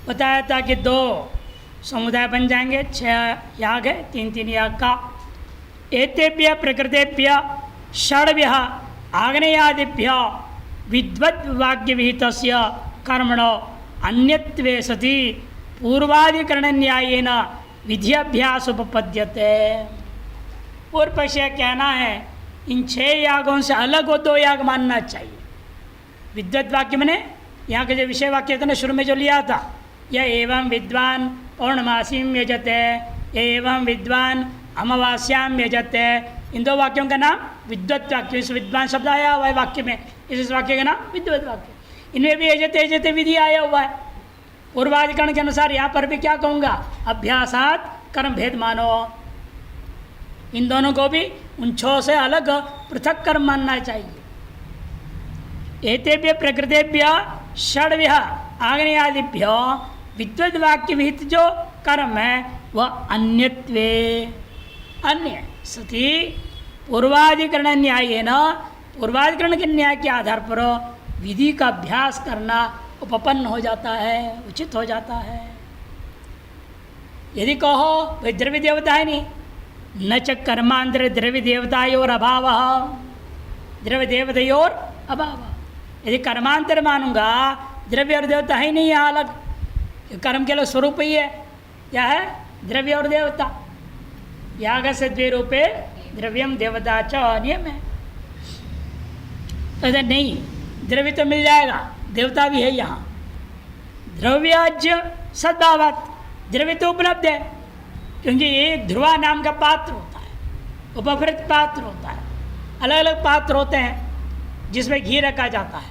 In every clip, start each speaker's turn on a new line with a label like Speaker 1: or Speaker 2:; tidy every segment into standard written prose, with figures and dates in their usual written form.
Speaker 1: बताया था कि 2 समुदाय बन जाएंगे, 6 याग है, 3-3 याग का। एतेभ्य प्रकृतेभ्य षड्भ्यः आग्नेयादिभ्य विद्वद्वाक्य विहितस्य कर्मणो अन्यत्वे सति पूर्वाधिकरण न्यायेन विधिअभ्यास उपपद्यते। पूर्व पक्ष का कहना है इन 6 यागों से अलग वो 2 याग मानना चाहिए। विद्वत वाक्य मैंने यहाँ के जो विषय वाक्य था ना शुरू में जो लिया था, यह एवं विद्वान पौर्णमासीं यजते, एवं विद्वान अमावास्याम यजते, इन 2 वाक्यों का नाम विद्वत वाक्य। इस विद्वान शब्द आया हुआ है वाक्य में, इस वाक्य का नाम विद्वत वाक्य। इनमें भी यजते यजते विधि आया हुआ है। पूर्वाधिकरण के अनुसार यहाँ पर भी क्या कहूँगा, अभ्यासात कर्म भेद मानो। इन दोनों को भी उन 6 से अलग पृथक कर्म मानना चाहिए। एतेभ्य प्रकृतेभ्य षड्भ्यः आग्नेयादिभ्यो विद्वद वाक्य विहित जो कर्म है वह अन्यत्वे, अन्य सति पूर्वाधिकरण न्याय न, पूर्वाधिकरण के न्याय के आधार पर विधि का अभ्यास करना उपपन्न हो जाता है, उचित हो जाता है। यदि कहो भाई द्रव्य देवता है नहीं, न च कर्मांतर द्रव्य देवतायोर अभाव, द्रव्य देवतायोर अभाव। यदि कर्मांतर मानूंगा, द्रव्य और देवता है नहीं यहाँ अलग, कर्म के लिए स्वरूप ही है। क्या है? द्रव्य और देवता। याग से 2 रूपे द्रव्यम देवता च नियम है। तो नहीं, द्रव्य तो मिल जाएगा, देवता भी है यहाँ। द्रव्याज्य सद्भावात, द्रव्य तो उपलब्ध है, क्योंकि ये ध्रुवा नाम का पात्र होता है, उपभृत पात्र होता है, अलग अलग पात्र होते हैं जिसमें घी रखा जाता है।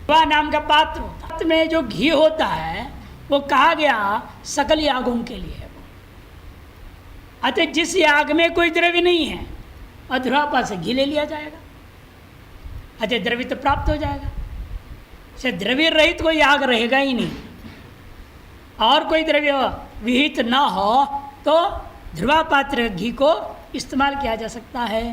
Speaker 1: ध्रुवा नाम का पात्र होता है, पात्र में जो घी होता है वो कहा गया सकल यागों के लिए है। अतः जिस याग में कोई द्रव्य नहीं है, अध्रुवा पास से घी ले लिया जाएगा, अतः द्रव्य तो प्राप्त हो जाएगा। से द्रव्य रहित कोई याग रहेगा ही नहीं, और कोई द्रव्य विहित न हो तो ध्रुवा पात्र घी को इस्तेमाल किया जा सकता है।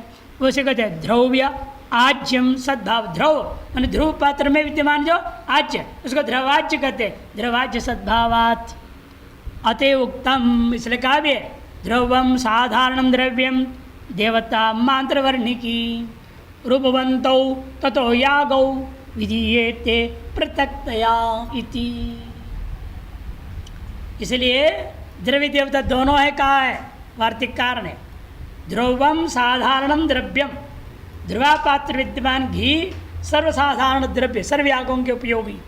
Speaker 1: उसे कहते हैं द्रव्य आज्यम सद्भाव। ध्रुव मान ध्रुव पात्र में विद्यमान जो आज्य, उसको ध्रुवाज्य कहते हैं, ध्रुवाज्य सद्भावात्। अतएव उक्तम, इसलिए कहा भी है ध्रुवम साधारणम द्रव्यम देवता मांत्रवर्णिकी रूपवंतौ ततो यागौ विधीयेते पृथक्तया इति। इसलिए द्रव्य देवता दोनों है, कहा है वार्तिक कारण है। ध्रुवम साधारणम द्रव्यम, ध्रुवा पात्र विद्यमान घी सर्वसाधारण द्रव्य, सर्व यागों के उपयोगी।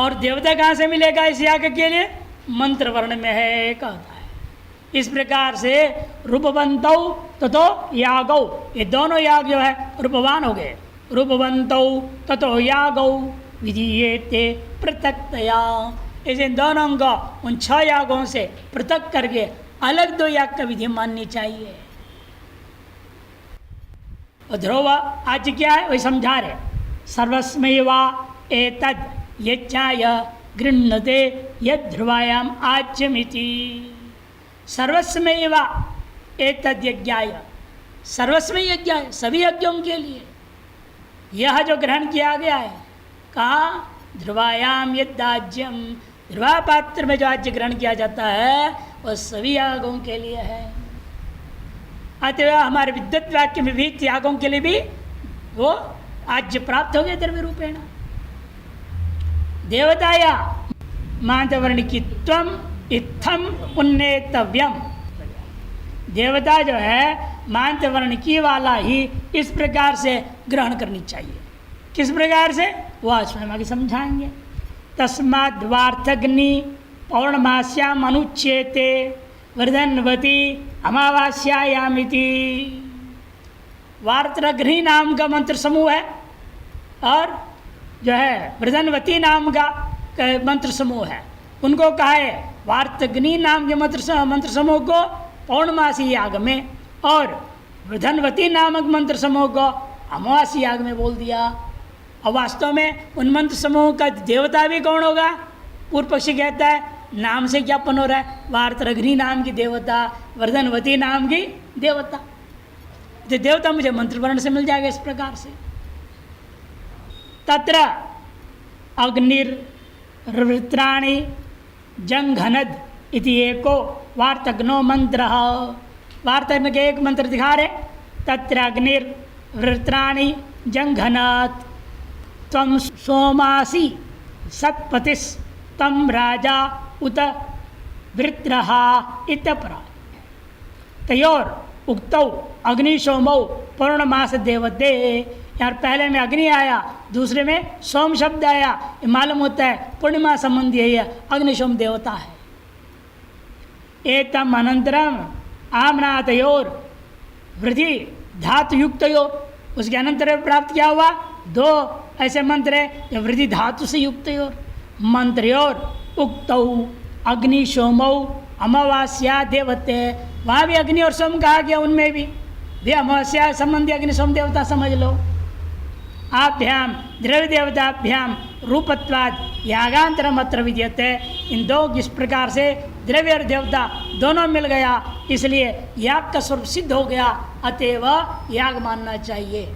Speaker 1: और देवता कहाँ से मिलेगा इस याग के लिए? मंत्र वर्ण में है, कहता है। इस प्रकार से रूपवंतौ ततो यागौ, ये दोनों याग जो है रूपवान हो गए। रूपवंतौ ततो यागौ विधीयेते पृथक्तया, इसे दोनों को उन 6 यागों से पृथक करके अलग 2 याग का विधि माननी चाहिए। और ध्रुव आज क्या है वही समझा रहे। सर्वस्मैवा एतद् यज्ञाय गृह्णते यद् ध्रुवायाम आज्यमिति। सर्वस्मैवा एतद् यज्ञाय, सर्वस्मय यज्ञ है, सभी यज्ञों के लिए यह जो ग्रहण किया गया है। कहा? ध्रुवायाम यद्याज्यम, ध्रुवा पात्र में जो आज्य ग्रहण किया जाता है वह सभी यागों के लिए है। अतः हमारे विद्वत वाक्य में भी यागों के लिए भी वो आज्य प्राप्त हो गए द्रव्य रूपेण। देवताया मांतवर्णिकित्वम इत्थम उन्नेतव्यम, देवता जो है मांतवर्णिकी वाला ही इस प्रकार से ग्रहण करनी चाहिए। किस प्रकार से? वह स्वयं आगे समझाएंगे। तस्माद्वार्थग्नि पौर्णमास्याम अनुच्छेते वर्धनवती अमावास्यायामिति। वार्तग्नि नाम का मंत्र समूह है और जो है वर्धनवती नाम का मंत्र समूह है। उनको कहा है वार्तग्नि नाम के मंत्र समूह को पौर्णमासी याग में, और वर्धनवती नामक मंत्र समूह को अमावासी याग में बोल दिया। और वास्तव में उन मंत्र समूह का देवता भी कौन होगा? पूर्व पक्षी कहता है नाम से ज्ञापन हो रहा है, वार्तग्नि नाम की देवता, वर्धनवती नाम की देवता। तो देवता मुझे मंत्र वर्ण से मिल जाएगा इस प्रकार से। तत्र अग्निर वृत्राणि जंघनद इति एको वार्तग्नो मंत्र। वार्तक में एक मंत्र दिखा रहे, तत्र अग्निर्वृत्राणि जंघनत त्वं सोमासि सत्पतिस् तम राजा उत वृत्रः इत्यपरा। तयोर उक्तौ अग्निशोमौ पौर्णमास देवते। यार पहले में अग्नि आया, दूसरे में सोम शब्द आया, ये मालूम होता है पूर्णिमा संबंधी है, यह अग्निशोम देवता है। एतम अनंतरम आमनातयोर वृद्धि धातु युक्तयो, उसके अनंतर प्राप्त क्या हुआ? दो ऐसे मंत्र है जो वृद्धि धातु से युक्त योर। मंत्रोर उक्तौ अग्निशोमौ अमावास्या देवते, वहाँ भी अग्नि और सोम कहा गया, उनमें भी अमावस्या संबंधी अग्नि सोम देवता समझ लो। आभ्याम द्रव्य देवताभ्याम रूपत्वाद यागांतरम अत्र विद्यते। इन दो किस प्रकार से द्रव्य और देवता दोनों मिल गया, इसलिए याग का स्वरूप सिद्ध हो गया, अतएव याग मानना चाहिए।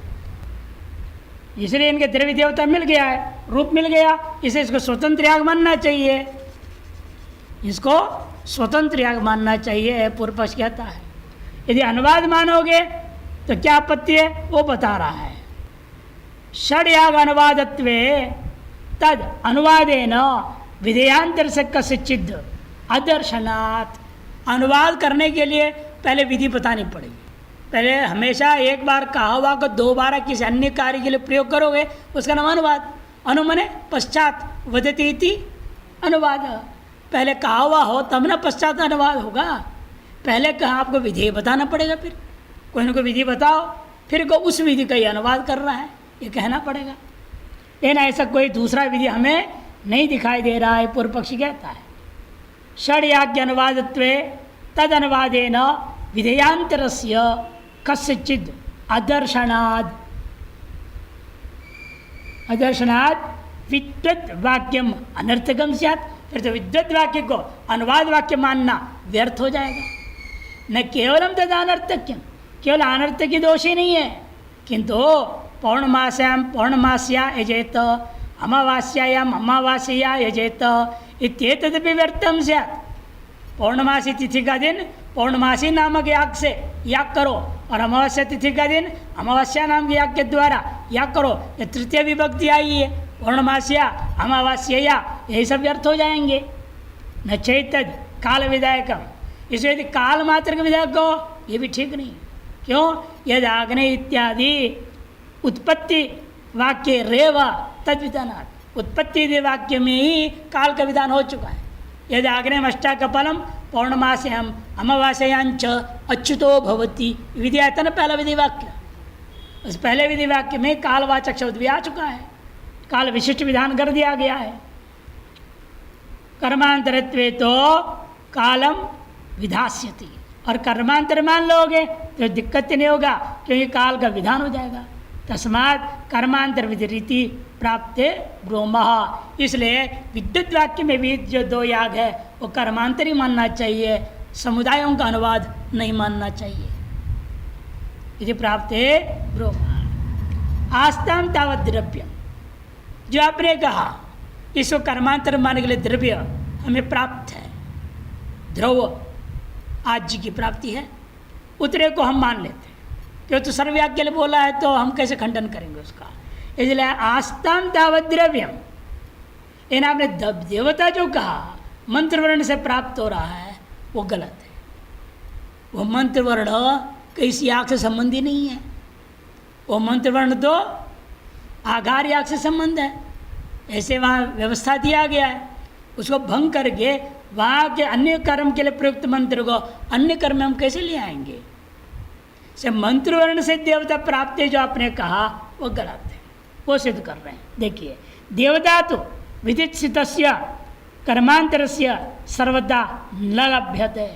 Speaker 1: इसलिए इनके द्रव्य देवता मिल गया है, रूप मिल गया, इसे इसको स्वतंत्र याग मानना चाहिए, इसको स्वतंत्र याग मानना चाहिए, पूर्व पक्ष कहता है। यदि अनुवाद मानोगे तो क्या आपत्ति है, वो बता रहा है। षड याग अनुवादत्वे तद अनुवादेन विधेयांतर से कसिचिद अदर्शनात्। अनुवाद करने के लिए पहले विधि बतानी पड़ेगी। पहले हमेशा एक बार कहा हुआ को दोबारा किसी अन्य कार्य के लिए प्रयोग करोगे, उसका नाम अनुवाद। अनुमने पश्चात वदति इति अनुवाद। पहले कहा हुआ हो तब ना पश्चात अनुवाद होगा। पहले कहा आपको विधि बताना पड़ेगा, फिर कोई ना कोई विधि बताओ, फिर को उस विधि का ही अनुवाद कर रहा है, ये कहना पड़ेगा। लेकिन ऐसा कोई दूसरा विधि हमें नहीं दिखाई दे रहा है, पूर्व पक्षी कहता है। षड याज्ञ अनुवादत्वे तद अनुवादेन विधेयांतरस्य कस्यचिद अदर्शनाद। अदर्शनाद विद्वत वाक्यम अनर्थकम स्यात्। फिर तो विद्वत वाक्य को अनुवाद वाक्य मानना व्यर्थ हो जाएगा। न केवलम तद अनर्थक्यम, केवल अनर्थ की दोष ही नहीं है, किंतु पौर्णमास्याम पौर्णमास्या यजेत अमावास्यायाम अमावास्या यजेत इत्येतदपि व्यर्थम स्यात्। पौर्णमासी तिथि का दिन पौर्णमासी नामक याग से याग करो, और अमावस्या तिथि का दिन अमावस्या नाम के याग के द्वारा याग करो। ये तृतीय विभक्ति आई है, पौर्णमास्या अमावास्या, यही सब व्यर्थ हो जाएंगे। न चैतद काल विधायकम, इसलिए यदि काल मात्र का विधायक हो, ये भी ठीक नहीं। क्यों? यदि आग्नेय इत्यादि उत्पत्ति वाक्य रेव तद विधानात्, उत्पत्ति वाक्य में ही काल का विधान हो चुका है। यदि आग्नेय अष्टा कपालम पौर्णमास्याम अमावास्यांच अच्युतो भवति विधि आता ना पहला विधि वाक्य, उस पहले विधि वाक्य में कालवाचक शब्द भी आ चुका है, काल विशिष्ट विधान कर दिया गया है। कर्मांतरत्वे तो कालम विधास्यति, और कर्मांतर मान लोगे तो दिक्कत नहीं होगा, क्योंकि काल का विधान हो जाएगा। तस्मात् कर्मांतर विधि रीति प्राप्त ब्रोमः, इसलिए विद्युत वाक्य में भी जो दो याग है वो कर्मांतर ही मानना चाहिए, समुदायों का अनुवाद नहीं मानना चाहिए। यदि प्राप्त ब्रोमः आस्ताम तावत द्रव्य, जो आपने कहा इसको कर्मांतर मानने के लिए द्रव्य हमें प्राप्त है, ध्रुव आज की प्राप्ति है, उतरे को हम मान लेते हैं। क्यों? तो सर्वयाग के लिए बोला है, तो हम कैसे खंडन करेंगे उसका। इसलिए आस्ताम तावत द्रव्यम, इन आपने देवता जो कहा मंत्र वर्ण से प्राप्त हो रहा है, वो गलत है। वो मंत्र वर्ण किसी याग से संबंधी नहीं है, वो मंत्र वर्ण तो आगार याग से संबंध है। ऐसे वहाँ व्यवस्था दिया गया है, उसको भंग करके वहाँ के अन्य कर्म के लिए प्रयुक्त मंत्र को अन्य कर्म में हम कैसे ले आएंगे। से मंत्र वर्ण से देवता प्राप्त है जो आपने कहा वो गलत है, वो सिद्ध कर रहे हैं। देखिए, देवता तो विदित्सितस्य कर्मांतरस्य सर्वदा न लभ्यते,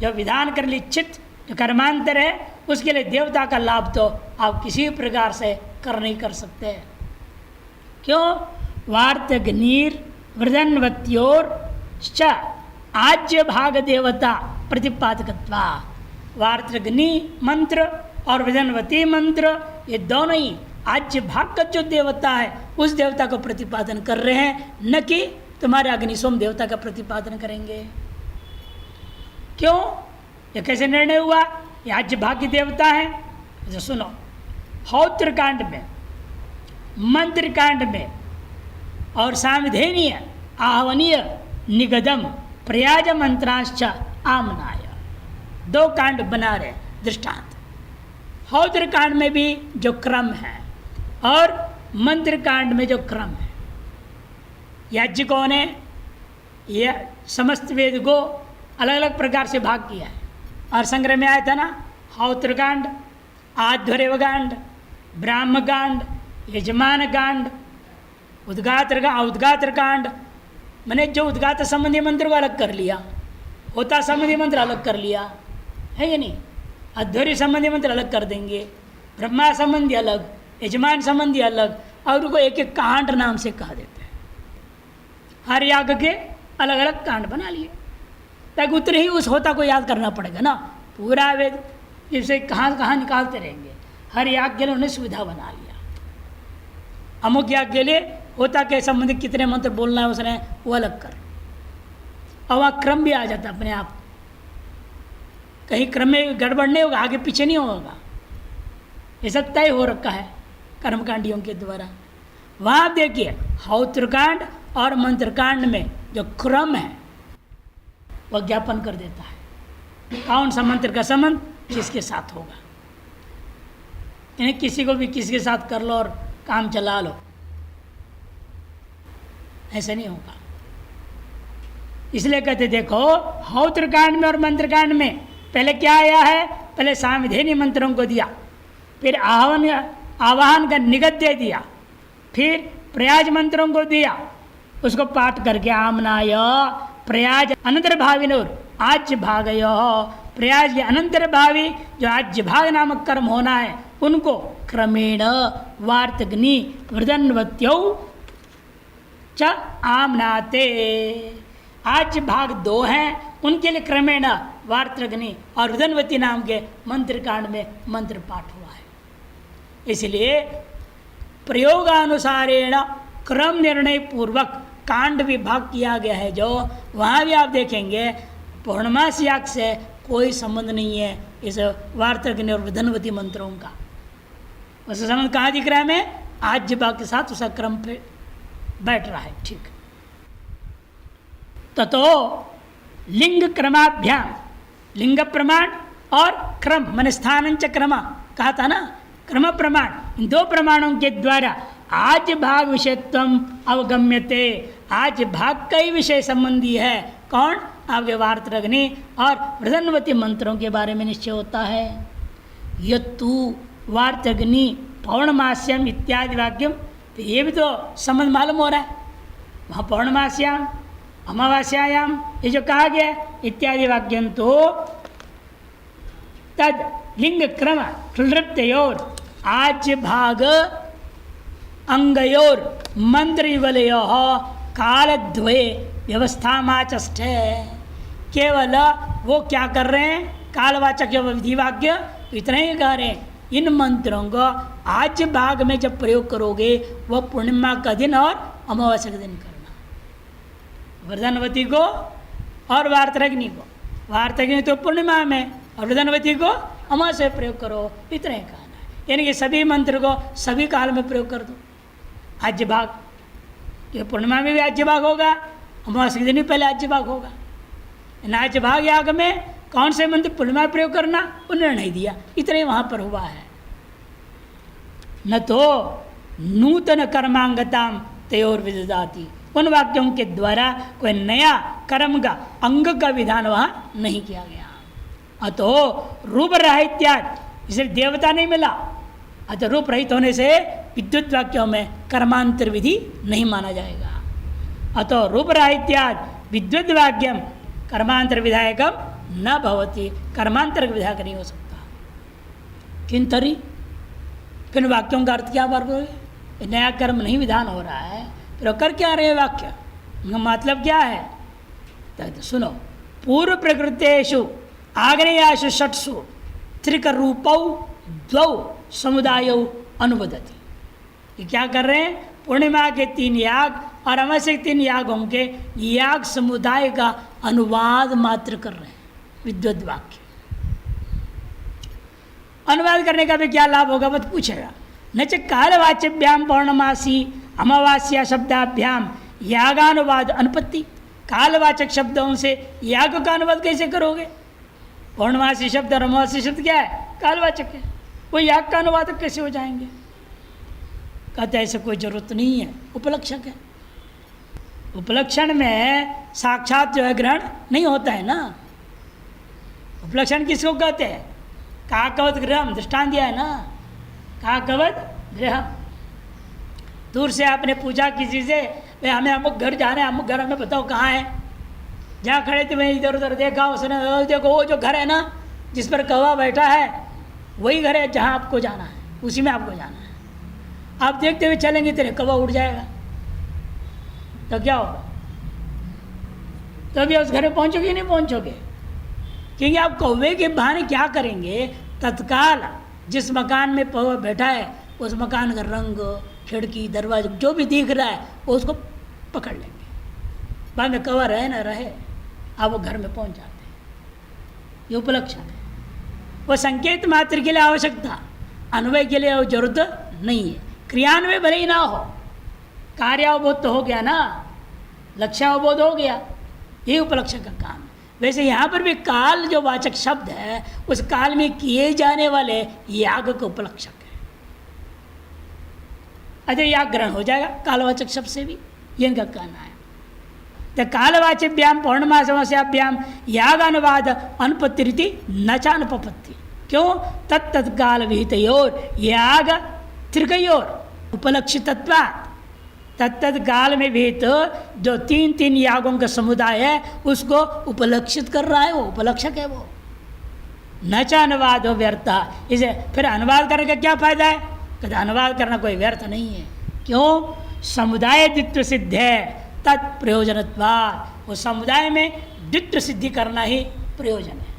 Speaker 1: जो विधान कर इच्छित जो कर्मांतर है उसके लिए देवता का लाभ तो आप किसी प्रकार से कर नहीं कर सकते। क्यों? वार्तग्नीर वृदन्वत्योर आज्य भाग देवता प्रतिपादकत्वा, वार्तग्नि मंत्र और वृदन्वती मंत्र ये दोनों ही आज्य भाग का जो देवता है उस देवता को प्रतिपादन कर रहे हैं, न कि तुम्हारे अग्निशोम देवता का प्रतिपादन करेंगे। क्यों? ये कैसे निर्णय हुआ? ये आज भाग्य देवता है। तो सुनो, हौत्र कांड में, मंत्र कांड में और सामधेनीय आहवनीय निगदम प्रयाज मंत्रांश्च आमनाय, 2 कांड बना रहे दृष्टांत। हौत्र कांड में भी जो क्रम है और मंत्र कांड में जो क्रम है, याज्ञ कौन है? यह समस्त वेद को अलग अलग प्रकार से भाग किया है और संग्रह में आया था ना, हौत्र कांड, आध्वर्य कांड, ब्राह्म कांड, यजमान कांड, उद्गात्र कांड। मैंने जो उद्गात संबंधी मंत्र को अलग कर लिया, होता संबंधी मंत्र अलग कर लिया है या नहीं, अध्वर्य संबंधी मंत्र अलग कर देंगे, ब्रह्मा संबंधी अलग, यजमान संबंधी अलग, और उनको एक एक कांड नाम से कहा देते हैं। हर याग के अलग अलग कांड बना लिए ताकि उतने ही उस होता को याद करना पड़ेगा ना। पूरा वेद इसे कहाँ कहाँ निकालते रहेंगे। हर याग के लिए उन्होंने सुविधा बना लिया। अमुक याग के लिए होता के संबंधित कितने मंत्र बोलना है उसने वो अलग कर, और वहाँ क्रम भी आ जाता अपने आप। कहीं क्रम में गड़बड़ नहीं होगा, आगे पीछे नहीं होगा। ये सब तय हो रखा है कर्मकांडियों के द्वारा। वहाँ देखिए हौत्रकांड और मंत्रकांड में जो क्रम है वह ज्ञापन कर देता है कौन सा मंत्र का संबंध किसके साथ होगा। यानी किसी को भी किसी के साथ कर लो और काम चला लो, ऐसा नहीं होगा। इसलिए कहते देखो हौत्रकांड में और मंत्रकांड में पहले क्या आया है? पहले सामधेनी मंत्रों को दिया, फिर आवाहन का निगत दे दिया, फिर प्रयाज मंत्रों को दिया, उसको पाठ करके आमनाय प्रयाज अनंतर भाविनोर आज्य भागयो, प्रयाज के अनंतर भावी जो आज्य भाग नामक कर्म होना है उनको क्रमेण वार्तग्नि वृदन्वत्यो च आमनाते। आज भाग 2 हैं, उनके लिए क्रमेण वार्तग्नि और वृदन्वती नाम के मंत्र कांड में मंत्र पाठ हुआ है। इसलिए प्रयोगानुसारेण क्रम निर्णय पूर्वक कांड विभाग किया गया है। जो वहाँ भी आप देखेंगे पौर्णमास याग से कोई संबंध नहीं है इस वार्तग्नि और वृदन्वती मंत्रों का। उसका संबंध कहाँ दिख रहा है? हमें आज भाग के साथ उसका क्रम पे बैठ रहा है। ठीक, ततो लिंग क्रमाभ्याम, लिंग प्रमाण और क्रम मन स्थानंच क्रम कहा था ना, क्रम प्रमाण, इन 2 प्रमाणों के द्वारा आज भाग विषयत्व अवगम्यते। आज भाग का ही विषय संबंधी है कौन? आपके वार्तग्नि और वृदन्वती मंत्रों के बारे में निश्चय होता है। यत्तु वार्तग्नि पौर्णमास्यम इत्यादि वाक्यम, तो ये भी तो संबंध मालूम हो रहा है। वहाँ पौर्णमास्याम अमावास्यायाम ये जो कहा गया इत्यादि वाक्यम तो तद लिंग क्रम क्लृप्तयोर आज भाग अंगयोर मंत्र युगलयो कालद्वये व्यवस्था माचष्टे। केवल वो क्या कर रहे हैं? कालवाचक विधि वाक्य इतना ही कह रहे हैं। इन मंत्रों को आज भाग में जब प्रयोग करोगे वह पूर्णिमा का दिन और अमावस्या का दिन करना। वृदन्वती को और वार्तग्नि को, वार्तग्नि तो पूर्णिमा में और वृदन्वती को अमावस्या में प्रयोग करो, इतना ही कहना है। यानी कि सभी मंत्र को सभी काल में प्रयोग कर दो। आज भाग ये पूर्णिमा में भी आज भाग होगा, अमावस्या के दिन भी पहले आज भाग होगा। आज भाग याग में कौन से मंत्र पूर्णिमा प्रयोग करना उन्होंने नहीं दिया, इतना ही वहाँ पर हुआ है। न तो नूतन कर्मांगताम तयोर विदधाति, उन वाक्यों के द्वारा कोई नया कर्म का अंग का विधान वहाँ नहीं किया गया। अतो रूप राहित्याद, इसलिए देवता नहीं मिला। अतः रूप रहित होने से विद्युत वाक्यों में कर्मांतर विधि नहीं माना जाएगा। अतो रूप राहित्याद विद्युत वाक्यम कर्मांतर विधायकम न भवती, कर्मांतर विधायक नहीं हो सकता। किन तरी फिर वाक्यों का अर्थ क्या वर्ग? नया कर्म नहीं विधान हो रहा है, फिर कर क्या रहे वाक्य? मतलब क्या है? तो सुनो, पूर्व प्रकृतेषु आग्नेयासु षट्सु त्रिक रूपौ द्वौ समुदायौ अनुबदति। ये क्या कर रहे हैं? पूर्णिमा के 3 याग और अमावस्या के 3 यागों के याग समुदाय का अनुवाद मात्र कर रहे हैं विद्वत वाक्य। अनुवाद करने का भी क्या लाभ होगा मत पूछेगा। न च कालवाच्यभ्याम पौर्णमासी अमावास्या शब्दाभ्याम यागानुवाद अनुपत्ति। कालवाचक शब्दों से याग का अनुवाद कैसे करोगे? पौर्णमासी शब्द और अमावास्या शब्द क्या है? कालवाचक है। वो याग का अनुवादक कैसे हो जाएंगे? कहते ऐसे कोई जरूरत नहीं है, उपलक्षक है। उपलक्षण में साक्षात जो है ग्रहण नहीं होता है ना। उपलक्षण किसको कहते हैं? काकवत गृहम, दृष्टांत दिया है ना, काकवत गृहम। दूर से आपने पूछा किसी से, भाई हमें अमुक घर जाना है, अमुक घर हमें बताओ कहाँ है। जहाँ खड़े थे मैं इधर उधर देखा, उसने देखो वो जो घर है ना जिस पर कौवा बैठा है वही घर है जहाँ आपको जाना है, उसी में आपको जाना है। आप देखते हुए चलेंगे तेरे कौवा उड़ जाएगा तो क्या होगा? तो अभी उस घर में पहुँचोगे कि नहीं पहुँचोगे? क्योंकि आप कौवे के बहाने क्या करेंगे, तत्काल जिस मकान में कौवा बैठा है उस मकान का रंग, खिड़की, दरवाजा जो भी दिख रहा है वो उसको पकड़ लेंगे। बाद में कौवा रहे ना रहे आप वो घर में पहुंच जाते हैं। ये उपलक्षण है। वो संकेत मात्र के लिए आवश्यकता, अन्वय के लिए वो जरूरत नहीं है। क्रियान्वय भले ही ना हो, कार्यावबोध तो हो गया ना, लक्ष्यावबोध हो गया, ये उपलक्षण का काम है। वैसे यहाँ पर भी काल जो वाचक शब्द है उस काल में किए जाने वाले याग का उपलक्षक है। अजय याग ग्रहण हो जाएगा कालवाचक शब्द से भी, ये इनका कहना है। तो कालवाच्यभ्याम पौर्णमासाभ्याम यागानुवाद अनुपत्ति रीति न चानुपपत्ति। क्यों? तत्काल विहितयोर याग त्रिकयोर उपलक्षितत्वात्। तत्काल में विहित जो 3 यागों का समुदाय है उसको उपलक्षित कर रहा है, वो उपलक्षक है वो। न च अनुवाद हो व्यर्थ। इसे फिर अनुवाद करने का क्या फायदा है? कहते अनुवाद करना कोई व्यर्थ नहीं है। क्यों? समुदाय द्वित्व सिद्ध है तत्प्रयोजनत्वात्। वो समुदाय में द्वित्व सिद्धि करना ही प्रयोजन है।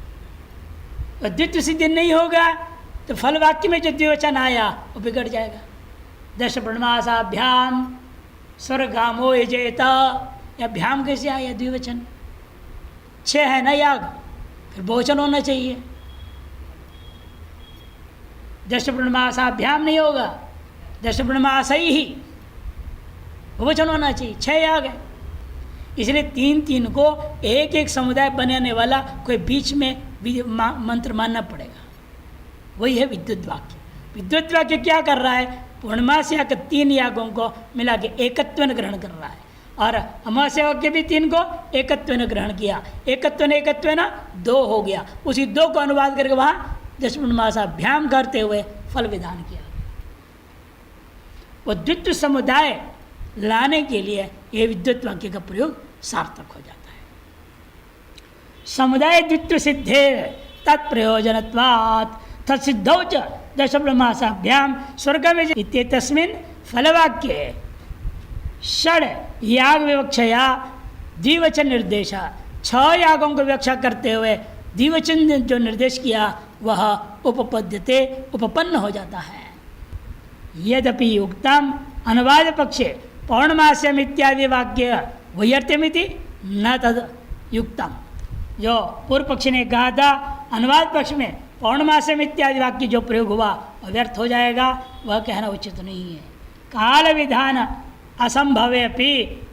Speaker 1: तो द्वित्व सिद्धि नहीं होगा तो फल वाक्य में जो द्विवचन आया वो बिगड़ जाएगा। दश प्रणमासाभ्याम स्वर्गामो यजेता, या भ्याम कैसे आया द्विवचन? 6 है ना याग, फिर बहुवचन होना चाहिए। दश प्रणमासाभ्याम नहीं होगा, दश प्रणमासई ही बहुवचन होना चाहिए। 6 याग है, इसलिए 3 को एक समुदाय बनाने वाला कोई बीच में मंत्र मानना पड़ेगा। वही है विद्युत वाक्य। विद्युत वाक्य क्या कर रहा है? पूर्णमास्या के 3 यागों को मिला के एकत्व ग्रहण कर रहा है, और अमावस्या के भी 3 को एकत्व ग्रहण किया। एकत्व 2 हो गया। उसी 2 को अनुवाद करके वहाँ दशपूर्णमासाभ्याम करते हुए फल विधान किया। वो द्वित्व समुदाय लाने के लिए ये विद्युत वाक्य का प्रयोग सार्थक हो जाता है। समुदाय द्वित्व सिद्धे तत्प्रयोजनत्वात् तत्सिद्धौ च दशब्रह्मासाभ्याम स्वर्ग में इत्येतस्मिन् फलवाक्ये षड याग विवक्षया द्विवचन निर्देश। 6 यागों को विवक्षा करते हुए द्विवचन जो निर्देश किया वह उपपद्यते उपपन्न हो जाता है। यद्यपि उक्तम अनुवाद पक्षे पौर्णमास्यम इत्यादि वाक्य वैयर्थ्यमिति न तद युक्तम। जो पूर्व पक्षी ने कहा था अनुवाद पक्ष में पौर्णमास्यम इत्यादि वाक्य जो प्रयोग हुआ वह व्यर्थ हो जाएगा, वह कहना उचित नहीं है। काल विधान असंभवे अपि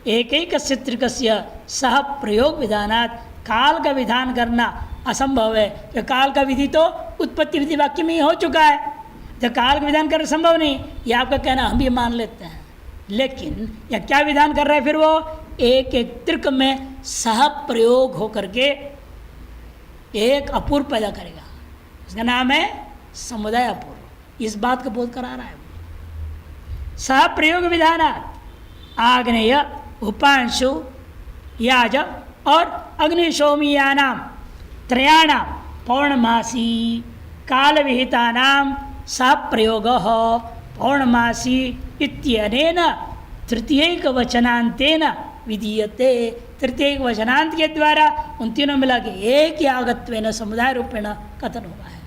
Speaker 1: एक चित्रकस्य सह प्रयोग विधानात्। काल का विधान करना असंभव है। तो काल का विधि तो उत्पत्ति विधि वाक्य में ही हो चुका है, तो काल का विधान करना संभव नहीं, ये आपका कहना हम भी मान लेते हैं। लेकिन यह क्या विधान कर रहा है? फिर वो एक तर्क में सह प्रयोग होकर के एक अपूर्व पैदा करेगा, उसका नाम है समुदाय अपूर्व। इस बात का बोध करा रहा है। सह प्रयोग विधान आग्नेय उपांशु याज और अग्निशोमियानाम त्रयाणाम पौर्णमासी काल विहितानाम सह प्रयोग पौर्णमासी इत्यनेन तृतीयक वचनांतेन विधीयते। तृतीयक वचनांत के द्वारा उन तीनों मिला के एक यागत्वेन समुदाय रूपेण कथन हुआ है।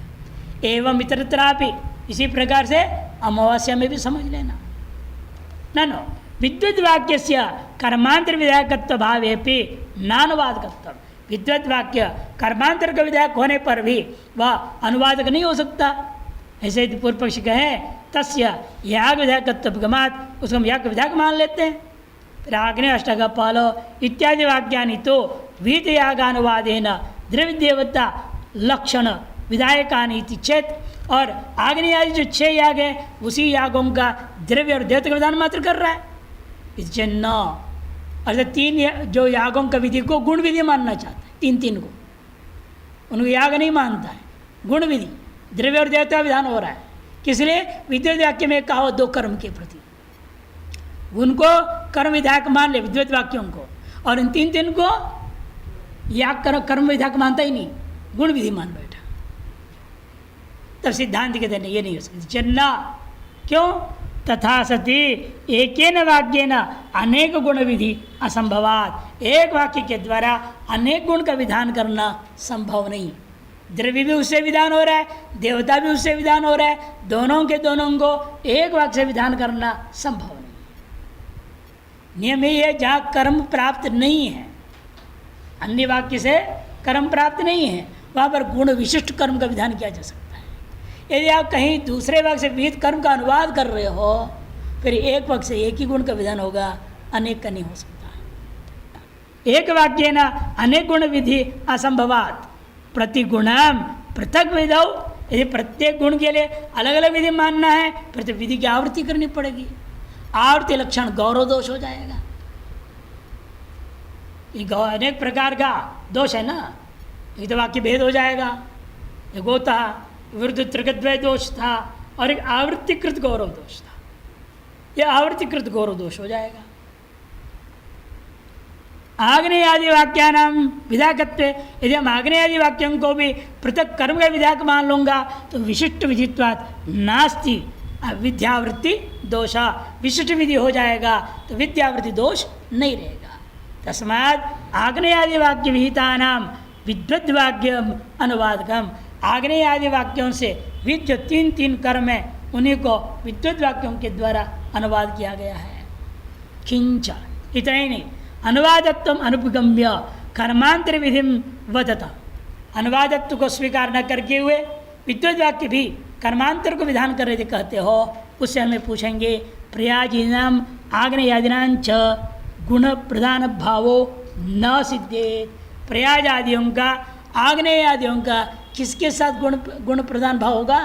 Speaker 1: एवं इतरत्रापि इसी प्रकार से अमावस्या में भी समझ लेना। ननो विद्वद् वाक्य से कर्मांतर विधायकत्व भावे नानुवादकत्व। विद्वद् वाक्य कर्मांतर का विधायक होने पर भी वह अनुवादक नहीं हो सकता। ऐसे पूर्व पक्षी कहे तस्य याग विधायकत्व गमात, उसको हम याग विधायक मान लेते हैं। फिर आग्नेय अष्टक पालो इत्यादि वाक्यानि तो वीत यागानुवादेन द्रव्य देवता लक्षण विधायकानि इति चेत। और आग्नेय आदि जो 6 याग है उसी यागों का द्रव्य और देवता का विधान मात्र कर रहा है। इससे न अर्थात 3 जो यागों का विधि को गुण विधि मानना चाहता है, 3 को उनको याग नहीं मानता है, गुण विधि द्रव्य और देवता विधान हो रहा है। किस लिए? विद्वत वाक्य में कहा 2 कर्म के प्रति उनको कर्म विधायक मान ले विद्वत वाक्यों को, और इन 3 को याग कर्म विधायक मानता ही नहीं, गुण विधि मान बैठा। तब सिद्धांत कहते नहीं, ये नहीं हो सकती चन्ना। क्यों? तथा सती एकेन वाक्येन अनेक गुण विधि असंभवात। एक वाक्य के द्वारा अनेक गुण का विधान करना संभव नहीं। द्रव्य भी उससे विधान हो रहा है, देवता भी उससे विधान हो रहा है, दोनों के दोनों को एक वाक्य से विधान करना संभव नहीं। नियम यही है जहाँ कर्म प्राप्त नहीं है, अन्य वाक्य से कर्म प्राप्त नहीं है, वहाँ पर गुण विशिष्ट कर्म का विधान किया जा सकता है। यदि आप कहीं दूसरे वाक्य से विविध कर्म का अनुवाद कर रहे हो, फिर एक वाक्य से एक ही गुण का विधान होगा, अनेक का नहीं हो सकता। एक वाक्य न अनेक गुण विधि असंभवात प्रतिगुणम पृथक विधौ। यदि प्रत्येक गुण के लिए अलग अलग विधि मानना है, फिर तो विधि की आवृत्ति करनी पड़ेगी। आवृत्ति लक्षण गौरव दोष हो जाएगा। ये अनेक प्रकार का दोष है ना, एक तो वाक्य भेद हो जाएगा, एक होता विरुद्ध त्रिगद्वय दोष था, और एक आवृत्तिकृत गौरव दोष था। यह आवृत्तिकृत गौरव दोष हो जाएगा। आग्नेय आदि वाक्यानाम विधायकत्व, यदि हम आग्नेय आदि वाक्यों को भी पृथक कर्म का विधायक मान लूँगा तो विशिष्ट विधित्वात् नास्ति विद्यावृत्ति दोष। विशिष्ट विधि हो जाएगा तो विद्यावृत्ति दोष नहीं रहेगा। तस्मात् आग्नेय आदि वाक्य विहितानाम विद्वद् वाक्यम अनुवादकम। आग्नेय आदि वाक्यों से विद जो 3 कर्म है उन्हीं को विद्वद् वाक्यों के द्वारा अनुवाद किया गया है। किंच इतना ही नहीं, अनुवादत्व अनुपगम्य कर्मांतर विधि वदता। अनुवादत्व को स्वीकार न करके हुए विद्वद् वाक्य भी कर्मांतर को विधान कर रहे थे कहते हो, उससे हमें पूछेंगे प्रयाजीनाम आग्नेयादिनां च गुण प्रधान भावो न सिद्धे। प्रयाज आदियों का आग्नेय आदियों का किसके साथ गुण प्रधान भाव होगा?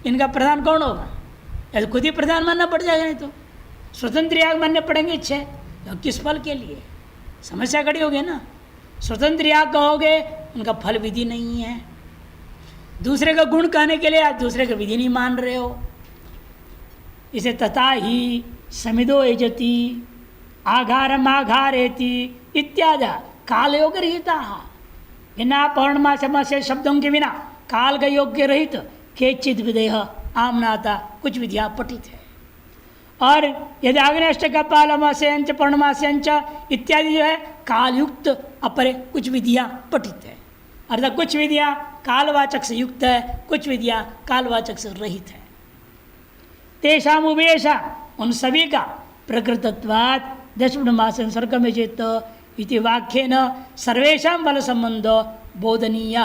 Speaker 1: इनका प्रधान कौन होगा? यदि खुद ही प्रधान मानना पड़ जाएगा, नहीं तो स्वतंत्र याग मानने पड़ेंगे। इच्छे तो किस फल के लिए? समस्या खड़ी होगी ना। स्वतंत्र याग कहोगे उनका फल विधि नहीं है, दूसरे का गुण कहने के लिए आप दूसरे का विधि नहीं मान रहे हो। इसे तथा ही समिदो यजति आघारम आघारेति इत्यादि कालयोग रहता। बिना पौर्णमास से शब्दों के बिना काल का योग्य रहित केचित विधेय आमनाता कुछ विधियाँ पठित है। और यदि आग्नेय अष्टक पालमास्यंच पौर्णमास्यंच इत्यादि जो है कालयुक्त अपरे कुछ विधियाँ पठित है। अर्थात कुछ विधियाँ कालवाचक से युक्त है, कुछ विधियाँ कालवाचक से रहित है। तेषाम उभयेषा उन सभी का प्रकृतत्वात् दशपौर्णमास सर्ग में चेत इति वाक्येन सर्वेषां बल संबंधो बोधनीय।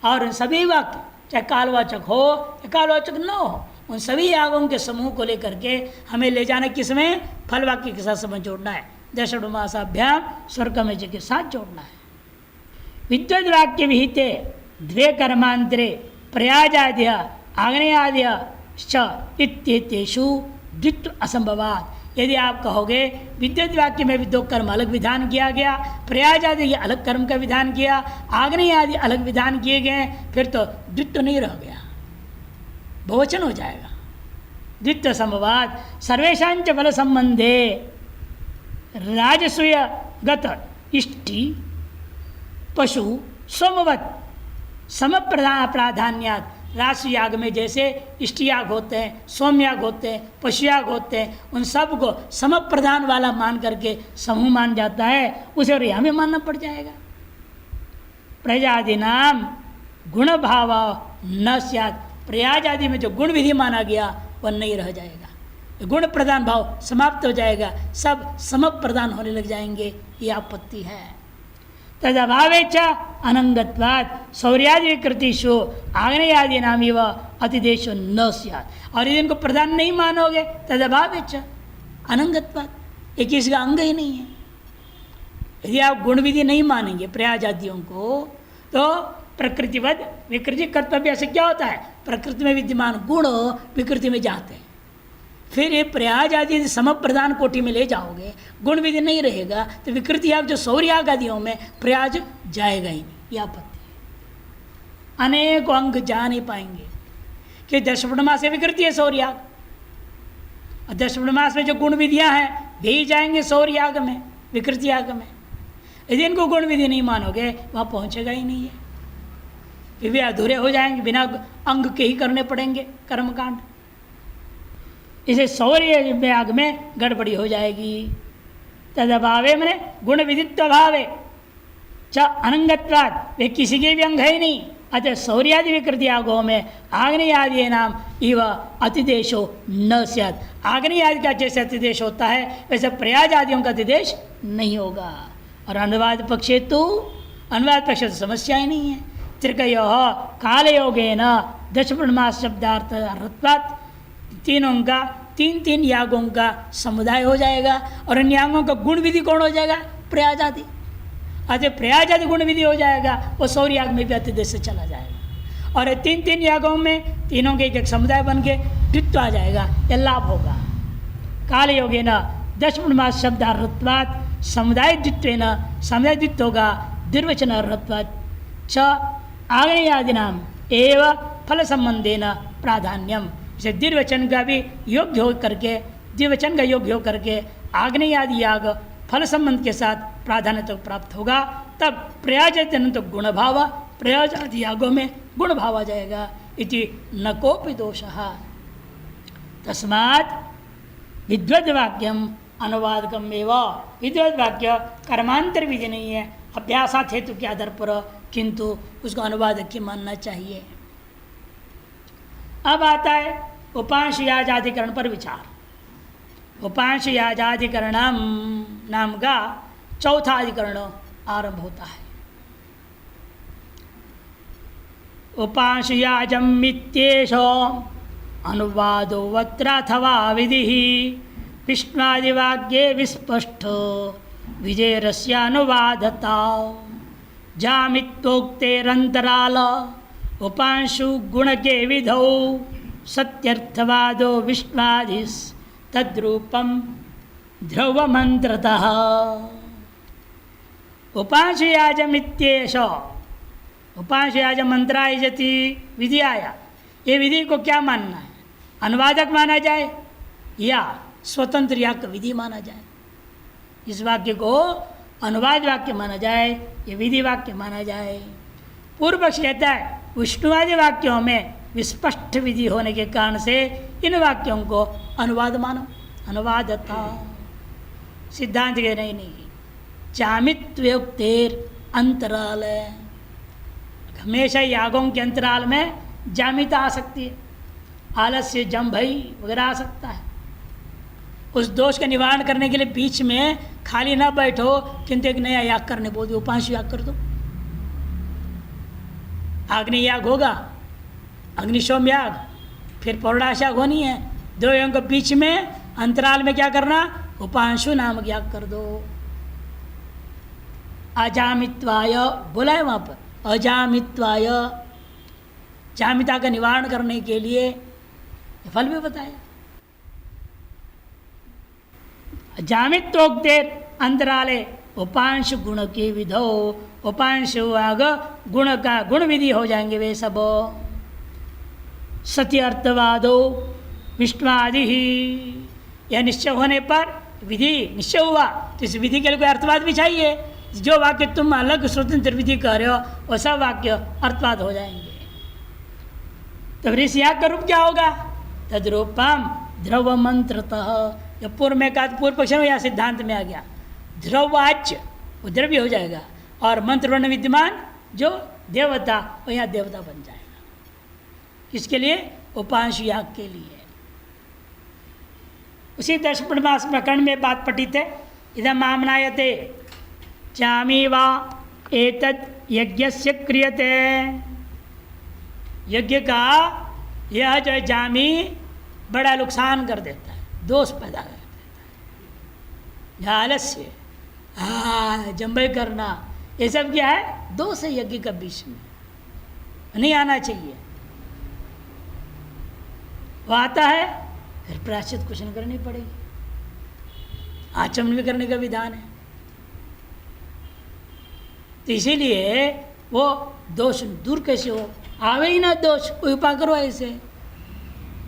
Speaker 1: और सभी वाक्य चाहे कालवाचक हो या कालवाचक न हो, उन सभी यागों के समूह को लेकर के हमें ले जाना किसमें? फल वाक्य के साथ समझ जोड़ना है। दशपौर्णमासाभ्याम स्वर्गमेज के साथ जोड़ना है। विद्वद् वाक्य विहिते 2 कर्मांतरे प्रयाजाद्य आग्नेयाद्य इत्येतेषु द्वित्व असंभवात्। यदि आप कहोगे विद्वद् वाक्य में भी 2 कर्म अलग विधान किया गया, प्रयाज आदि अलग कर्म का विधान किया, आग्नेय आदि अलग विधान किए गए, फिर तो द्वित्व नहीं रह गया, बहुवचन हो जाएगा। द्वित्व संभवात सर्वेशांच बल संबंधे राजसूय गत इष्टि पशु सोमवत सम प्राधान्यात। राजसूयाग में जैसे इष्टियाग होते हैं, सोमयाग होते हैं, पशुयाग होते हैं, उन सब को सम प्रधान वाला मान करके समूह मान जाता है, उसे और यहाँ में मानना पड़ जाएगा। प्रजादि नाम गुण भाव न स्यात्। प्रयाज आदि में जो गुण विधि माना गया वह नहीं रह जाएगा। गुण प्रधान भाव समाप्त हो जाएगा, सब सम प्रधान होने लग जाएंगे, ये आपत्ति है। तद अभावे च अनंगत्वात् सौर्यादि विकृतिषु आग्नेयादि नाम इव अतिदेशो न स्यात्। और यदि इनको प्रधान नहीं मानोगे तद अभावे च अनंगत्वात्, ये किसी का अंग ही नहीं है। यदि आप गुण विधि नहीं मानेंगे प्रयाजादियों को तो प्रकृतिवद विकृति कर्तव्य से क्या होता है, प्रकृति में विद्यमान गुण विकृति में जाते हैं। फिर ये प्रयाज आदि सम प्रधान कोटि में ले जाओगे, गुण विधि नहीं रहेगा तो विकृति आप जो सौर्याग आदियों में प्रयाज जाएगा ही नहीं, यह आपत्ति है। अनेक अंग जा नहीं पाएंगे कि दशपूर्णमास से विकृति है सौर्याग, और दशपूर्णमास में जो गुण विधियाँ हैं वे जाएंगे सौर्याग में, विकृति याग में। यदि इनको गुण विधि नहीं मानोगे वहाँ पहुँचेगा ही नहीं है, फिर भी अधूरे हो जाएंगे, बिना अंग के ही करने पड़ेंगे कर्मकांड। इसे सौर्य याग में गड़बड़ी हो जाएगी। तद अभावे मैंने गुण विदित्व अभावे च अनंगत्वात्, वे किसी के भी अंग है ही नहीं। अतः सौर्यादि विकृति यागों में आग्नेय आदि नाम इव अतिदेशो न स्यात्। आग्नेय आदि का जैसे अतिदेश होता है वैसे प्रयाज आदियों का अतिदेश नहीं होगा। और अनुवाद पक्षे तो अनुवाद पक्ष तो समस्या ही नहीं है। त्रिकयो कालयोगेन दशपूर्णमास शब्दार्थ अर्थत्वात्, तीनों का तीन तीन यागों का समुदाय हो जाएगा। और इन यागों का गुण विधि कौन हो जाएगा, प्रयाज आदि। अतः प्रयाज आदि गुण विधि हो जाएगा, वो सौर्य याग में भी अतिदेश से चला जाएगा। और तीन तीन यागों में तीनों के एक एक समुदाय बन के द्वित्व आ जाएगा, यह लाभ होगा। काल योगे न दशपूर्णमास शब्दार्थत्वात् समुदाय द्वित्वेन, समुदाय द्वित्व होगा दुर्वचन अर्थत्वात् च आग्नेयादि नाम एव फल संबंधेन प्राधान्यम। इसे द्विवचन का भी योग्य हो करके, द्विवचन का योग्य हो करके आग्नेयादि याग फल संबंध के साथ प्राधान्य तो प्राप्त होगा। तब प्रयाज तो गुण भाव, प्रयाज आदि यागों में गुण भाव आ जाएगा। इति न कोपि दोषः। तस्मात् विद्वद वाक्यम अनुवादकम एवं, विद्वद वाक्य कर्मांतर विधि नहीं है अभ्यासात हेतु के आधार पर, किंतु उसको अनुवादक की मानना चाहिए। अब आता है उपांश याजाधिकरण पर विचार। उपांश याजाधिकरण नाम का चौथा अधिकरण आरंभ होता है। उपांश याजम इत्येषो अनुवादो वत्राथवा विधि विष्णुवादिवाक्ये विस्पष्ट विजयरस्यानुवादता जामित्वोक्तेरंतराल उपांशु गुण के विधौ सत्यर्थवादो विष्णुवादिस् तद्रूपम ध्रुव मंत्रतः। उपांश याजमित्येष, उपांश याज मंत्राय जति विधि आया, ये विधि को क्या मानना है, अनुवादक माना जाए या स्वतंत्र याग विधि माना जाए। इस वाक्य को अनुवाद वाक्य माना जाए, ये विधि वाक्य माना जाए। पूर्व पक्ष कहता है विष्णुवादी वाक्यों में विस्पष्ट विधि होने के कारण से इन वाक्यों को अनुवाद मानो, अनुवाद था। सिद्धांत कह रहे नहीं, जामित्वोक्तेर अंतराल है, हमेशा यागों के अंतराल में जामिता आ सकती है, आलस्य जम भई वगैरह आ सकता है। उस दोष का निवारण करने के लिए बीच में खाली ना बैठो, किंतु एक नया याग करने बोल दो, उपांश याग कर दो। अग्नि याग होगा, अग्निशोम याग, फिर पौर्णाश याग होनी है। दो यागों के बीच में अंतराल में क्या करना, उपांशु नामक याग कर दो। अजामित्वाय बोला है वहाँ पर, अजामित्वाय, जामिता का निवारण करने के लिए फल भी बताया। जामित्वोक्तेर अंतराले उपांश गुण के विधो, उपांश आग गुण का गुण विधि हो जाएंगे वे सब। सत्य अर्थवादो विष्णुवादि ही, यह निश्चय होने पर विधि निश्चय हुआ तो इस विधि के लिए कोई अर्थवाद भी चाहिए। जो वाक्य तुम अलग स्वतंत्र विधि कर रहे हो वो सब वाक्य अर्थवाद हो जाएंगे। तो फिर इस याग का रूप क्या होगा, तद्रूपम ध्रुव मंत्रतः। जब पूर्व में कहा पूर्व पक्ष में या सिद्धांत में आ गया, ध्रुवाच्य वो द्रव्य हो जाएगा, और मंत्र वर्ण विद्यमान जो देवता वो यहाँ देवता बन जाएगा। किसके लिए, उपांश याग के लिए। उसी दशपणमास प्रकरण में बात पठित है। इदम आमनायते जामी वा एतत् यज्ञस्य क्रियते। यज्ञ का यह जो है जामी बड़ा नुकसान कर देता है, दोष पैदा कर देता है। आलस्य, जम्बे करना, ये सब क्या है? दोष है यज्ञ का, बीच में नहीं आना चाहिए। वो आता है फिर प्रायश्चित कुछ नहीं करनी पड़ेगी, आचमन भी करने का विधान है। तो इसीलिए वो दोष दूर कैसे हो? आवे ही ना दोष, कोई उपाय करो ऐसे,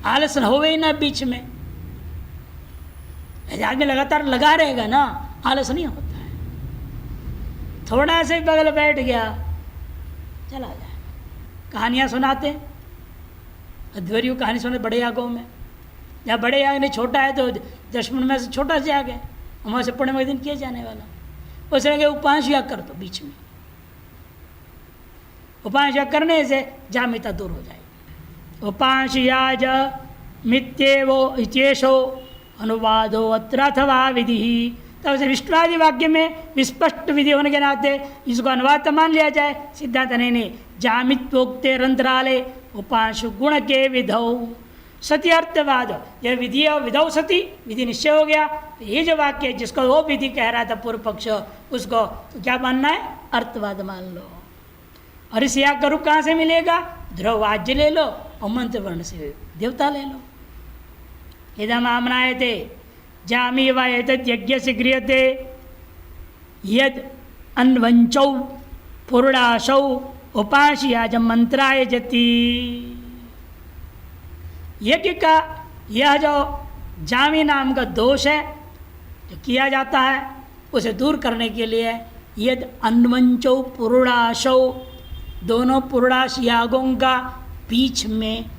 Speaker 1: आलस न होवे ही ना बीच में। आदमी लगातार लगा रहेगा ना, आलस नहीं होता है। थोड़ा से बगल बैठ गया, चला जाए। कहानियाँ सुनाते हैं, अध्वर्यु कहानी सुनाते बड़े यागों में। जहाँ बड़े याग नहीं, छोटा है तो दशमन में से छोटा से याग है, वहाँ से पूर्णिमा के दिन किया जाने वाला। उस तरह के उपांश याग कर दो बीच में। उपांश याग करने से जामिता दूर हो जाएगी। उपांश याज मित्येवो इचेशो अनुवादो अत्र अथवा विधि। तब से विष्णुवादि वाक्य में विस्पष्ट विधि होने के नाते इसको अनुवाद तो मान लिया जाए, सिद्धांत नहीं। जामित्वोक्ते रंध्राले उपांशु गुण के विधौ सती अर्थवाद। यह विधि और विधौ सती, विधि निश्चय हो गया। ये जो वाक्य है जिसको वो विधि कह रहा था पूर्व पक्ष, उसको तो क्या मानना है? अर्थवाद मान लो। और इस याग का रूप कहाँ से मिलेगा? ध्रुव वाज्य ले लो और मंत्र वर्ण से देवता ले लो। इदम आमनायते जामी वा एतत् यज्ञस्य क्रियते यद अन्वंचौ पुरुषौ उपास्याज मंत्राय जति। यज्ञ का यह जो जामी नाम का दोष है जो किया जाता है, उसे दूर करने के लिए यद अन्वंचौ पुरुषौ, दोनों पुरुषास यागों का बीच में,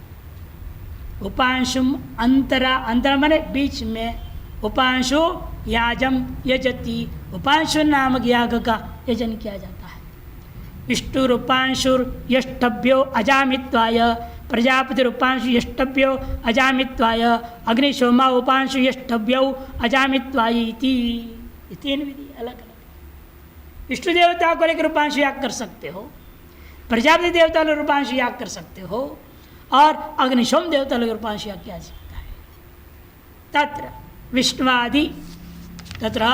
Speaker 1: उपांशुम अंतरा, अंतरा माने बीच में, उपांशु याजम यजति, उपांशु नामक याग का यजन किया जाता है। विष्णु रूपांशुर यष्टभ्यो अजामित्वाय, प्रजापति रूपांशु यष्टभ्यो अजामित्वाय, अग्निशोमा उपांशु यष्टभ्यो अजामित्वाय इति। तीन विधि अलग अलग। विष्णु देवता को लेकर रूपांशु याग कर सकते हो, प्रजापति देवता को रूपांशु याग कर सकते हो, और अग्निशोम देवता को रूपांशु याग किया सकता है। तत्र विष्णुवादि, तत्र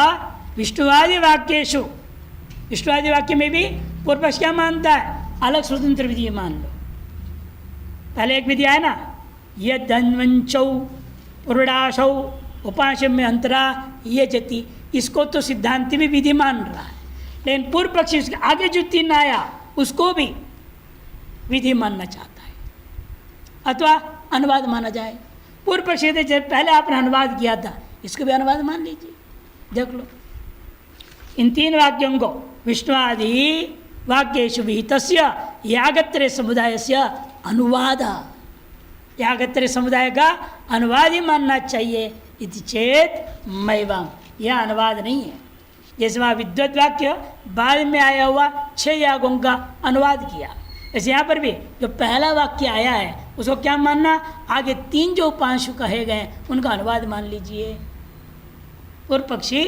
Speaker 1: विष्णुवादि वाक्येषु, विष्णुवादि वाक्य में भी पूर्व पक्ष क्या मानता है? अलग स्वतंत्र विधि मान लो। पहले एक विधि है ना, यदन्वंचौ पुरुषौ उपांशम में अंतरा ये जति, इसको तो सिद्धांति भी विधि मान रहा है, लेकिन पूर्व पक्ष इसके आगे जो तीन आया उसको भी विधि मानना चाहता है, अथवा अनुवाद माना जाए। पूर्व पक्ष पहले आपने अनुवाद किया था, इसको भी अनुवाद मान लीजिए, देख लो। इन तीन वाक्यों को विष्णुवादि वाक्येषु विहितस्य यागत्रय समुदायस्य अनुवाद, यागत्रय समुदाय का अनुवाद ही मानना चाहिए। इति चेत मैवम, यह अनुवाद नहीं है। जैसे वहाँ विद्वत वाक्य बाद में आया हुआ 6 यागों का अनुवाद किया, ऐसे यहाँ पर भी जो पहला वाक्य आया है उसको क्या मानना? आगे 3 जो उपांशु कहे गए उनका अनुवाद मान लीजिए। पूर्व पक्षी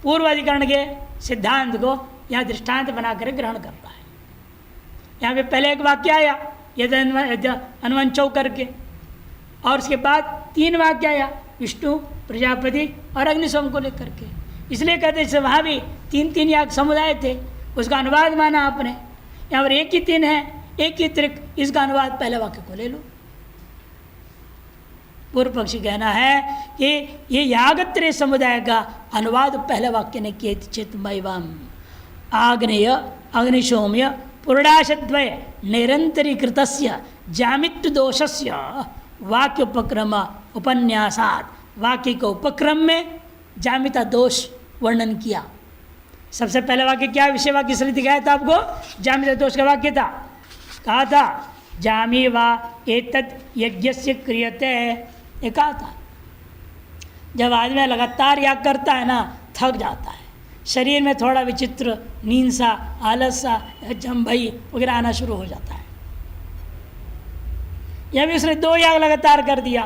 Speaker 1: पूर्वाधिकरण के सिद्धांत को यहाँ दृष्टांत बनाकर ग्रहण करता है। यहाँ पे पहले एक वाक्य आया यद अन्वंचौ करके, और उसके बाद 3 वाक्य आया विष्णु, प्रजापति और अग्निशोम को लेकर के। इसलिए कहते हैं वहाँ भी 3 याग समुदाय थे, उसका अनुवाद माना आपने। यहाँ पर एक ही 3 है, एक ही त्रिक, इसका अनुवाद पहले वाक्य को ले लो। पूर्व पक्षी कहना है कि ये यागत्रय समुदाय का अनुवाद पहले वाक्य ने किए चित्मैवम। आग्नेय अग्निशोम्य पुरुषाशद्वय निरंतरीकृतस्य जामित्व दोषस्य वाक्य उपक्रम उपन्यासात, वाक्य के उपक्रम में जामिता दोष वर्णन किया। सबसे पहले वाक्य क्या विषय वाक्य इसलिए दिखाया था आपको? जामिता दोष का वाक्य था, कहा था जामी वा एतत् यज्ञस्य क्रियते, ये कहा था। जब आदमी लगातार याग करता है ना, थक जाता है, शरीर में थोड़ा विचित्र नींद सा, आलस सा, जम्भई वगैरह आना शुरू हो जाता है। यह भी उसने 2 याग लगातार कर दिया,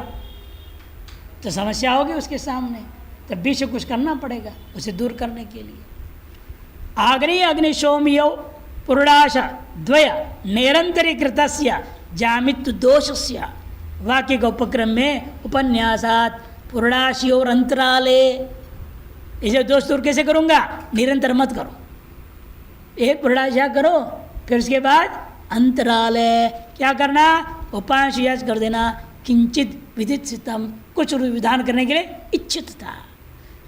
Speaker 1: तो समस्या होगी उसके सामने, तब भी से कुछ करना पड़ेगा उसे दूर करने के लिए। आग्नि अग्निशोम्यो पुरुडाश द्वय निरंतरीकृतस्य जामित्व दोषस्य वाक्य के उपक्रम में उपन्यासात पुरुडाशियोर अंतराले। इसे दोष दूर कैसे करूँगा? निरंतर मत करो, एक पुरुडाशा करो, फिर उसके बाद अंतराल क्या करना? उपांश याज कर देना। किंचित विदित सितम, कुछ विधान करने के लिए इच्छित था।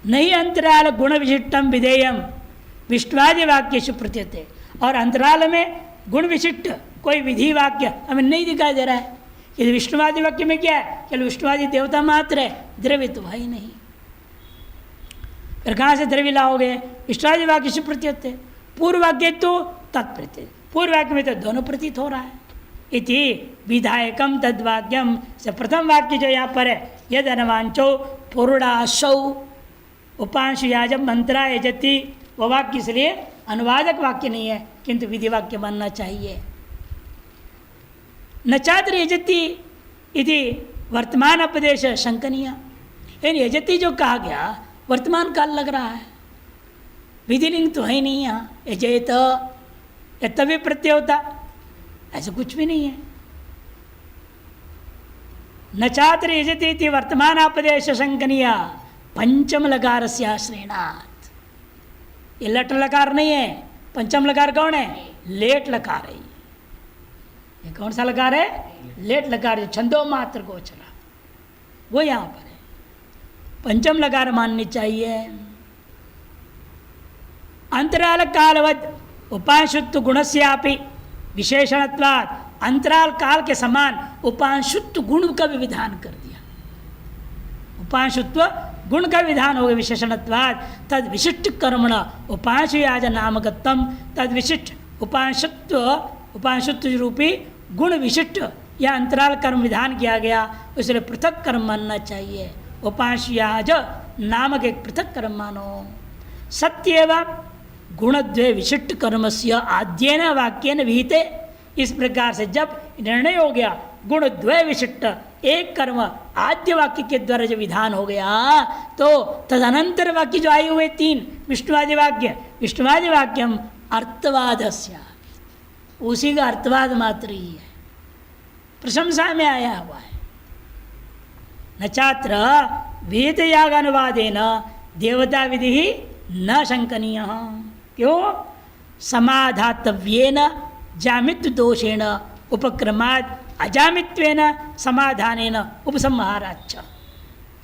Speaker 1: नहीं अंतराल गुण विशिष्टम विधेयम विष्टवादि वाक्य सुप्रत्यते। और अंतराल में गुण विशिष्ट कोई विधि वाक्य हमें नहीं दिखाई दे रहा है। यदि विष्णुवादी वाक्य में क्या है? केवल विष्णुवादी देवता मात्र है, द्रव्य तो है ही नहीं। फिर कहाँ से द्रव्य लाओगे? विष्णुवादी वाक्य सुप्रत्यते। पूर्व वाक्य तो तत्प्रत्यय, पूर्व वाक्य में तो दोनों प्रतीत हो रहा है। इति विधायकम तद्वाक्यम से प्रथम वाक्य जो यहाँ पर है, यद अनुवांचो पुरुडाशौ उपांशु याजम मंत्रा यजति, वह वाक्य इसलिए अनुवादक वाक्य नहीं है, किंतु विधि वाक्य बनना चाहिए। न चात्र यजति इति वर्तमान उपदेश शंकनीय। यानी यजति जो कहा गया वर्तमान काल लग रहा है, विधिलिंग तो है नहीं यहाँ। यजेत तभी प्रत्यय होता, ऐसा कुछ भी नहीं है। न चात्र यजति इति वर्तमान उपदेश शंकनीय पंचम लकार से आश्रयणात्। ये लट लकार नहीं है, पंचम लकार कौन है? लेट लकार है। ये कौन सा लकार है? लेट लकार, जो छंदो मात्र को चला वो यहाँ पर है। पंचम लकार माननी चाहिए। अंतराल कालवद उपांशुत्व गुणस्यापि विशेषणत्वात्, अंतराल काल के समान उपांशुत्व गुण का भी विधान कर दिया। उपांशुत्व गुण का विधान हो गया विशेषणत्वात्। तद विशिष्ट कर्मण उपांशुयाज नामकत्वम, तद विशिष्ट उपांशुत्व रूपी गुण विशिष्ट या अंतराल कर्म विधान किया गया, इसलिए पृथक कर्म मानना चाहिए। उपांशुयाज नामक एक पृथक कर्म मानो। सत्येव गुणद्वय विशिष्ट कर्म से आद्येन वाक्येन विहिते। इस प्रकार से जब निर्णय हो गया गुण द्वय विशिष्ट एक कर्म आद्य वाक्य के द्वारा जो विधान हो गया, तो तदनंतर वाक्य जो आए हुए तीन विष्णुवादी वाक्य, विष्णुवादी वाक्यम अर्थवादस्य, उसी का अर्थवाद मात्र ही है, प्रशंसा में आया हुआ है। न छात्र वेद याग अनुवादेन देवता विधि ही न शंकनीय। क्यों? समाधातव्येन जामित्व दोषेण उपक्रमाद अजामित्वेन समाधानेन उपसंहाराच्च।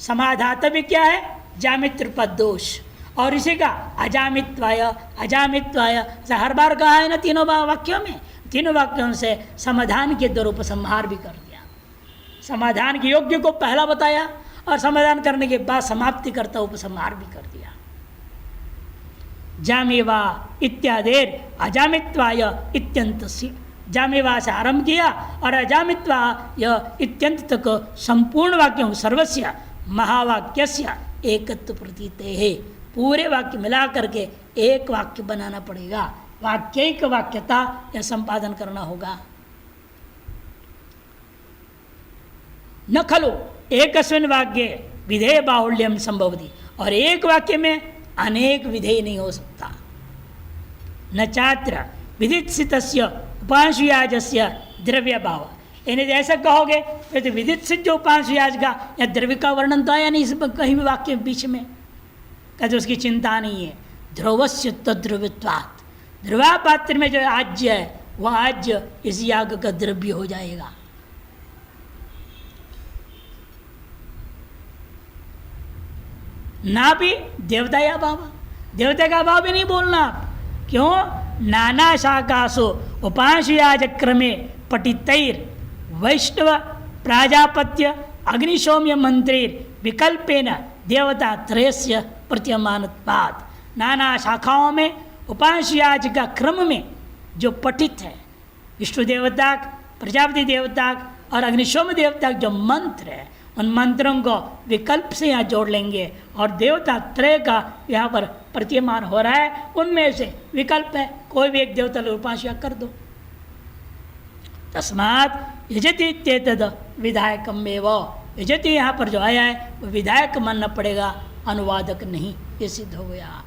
Speaker 1: समाधातव्य क्या है? जामित्र पद दोष, और इसी का अजामित्वाय अजामित्वाय हर बार कहा है ना तीनों वाक्यों में। तीनों वाक्यों से समाधान के द्वारा उपसंहार भी कर दिया। समाधान के योग्य को पहला बताया और समाधान करने के बाद समाप्ति करता उपसंहार भी कर दिया। जामेवा इत्यादेर अजामित्वाय इत्यंतस्य, जामेवा से आरंभ किया और अजामित्वाय इत्यंत तक संपूर्ण वाक्यों सर्वस्य महावाक्यस्य एकत्व प्रतीते है। पूरे वाक्य मिला करके एक वाक्य बनाना पड़ेगा, वाक्यिक वाक्यता या संपादन करना होगा। न खलु एकस्मिन् वाक्ये विधेय बाहुल्यम संभवति, और एक वाक्य में अनेक विधेय नहीं हो सकता। न चात्र विदित्सितस्य उपांशुयाजस्य द्रव्य भाव। यानी ऐसा कहोगे तो विदित्सित जो उपांशुयाज का या द्रव्य का वर्णन तो आया नहीं इस कहीं भी वाक्य के बीच में, कहते उसकी चिंता नहीं है। ध्रुवस्य तद्रव्यत्वात्, ध्रुवा पात्र में जो आज्य है वह आज्य इस याग का द्रव्य हो जाएगा। ना भी देवता या भाव, देवता का भाव भी नहीं बोलना आप। क्यों? नाना शाखासु उपांशुयाज क्रमे पठितैर वैष्णव प्राजापत्य अग्निशोम्य मंत्रेर विकल्पेन देवता त्रयस्य प्रतीयमानत्वात्। नाना शाखाओं में उपांशुयाज का क्रम में जो पठित है, विष्णु देवता, प्रजापति देवता और अग्निशोम देवता जो मंत्र है, उन मंत्रों को विकल्प से यहाँ जोड़ लेंगे और देवता त्रय का यहाँ पर प्रतीयमान हो रहा है। उनमें से विकल्प है, कोई भी एक देवता उपांशुया कर दो। तस्मात् यजति इत्येतद् विधायकमेव, यजति यहाँ पर जो आया है वो विधायक मानना पड़ेगा, अनुवादक नहीं, ये सिद्ध हो गया।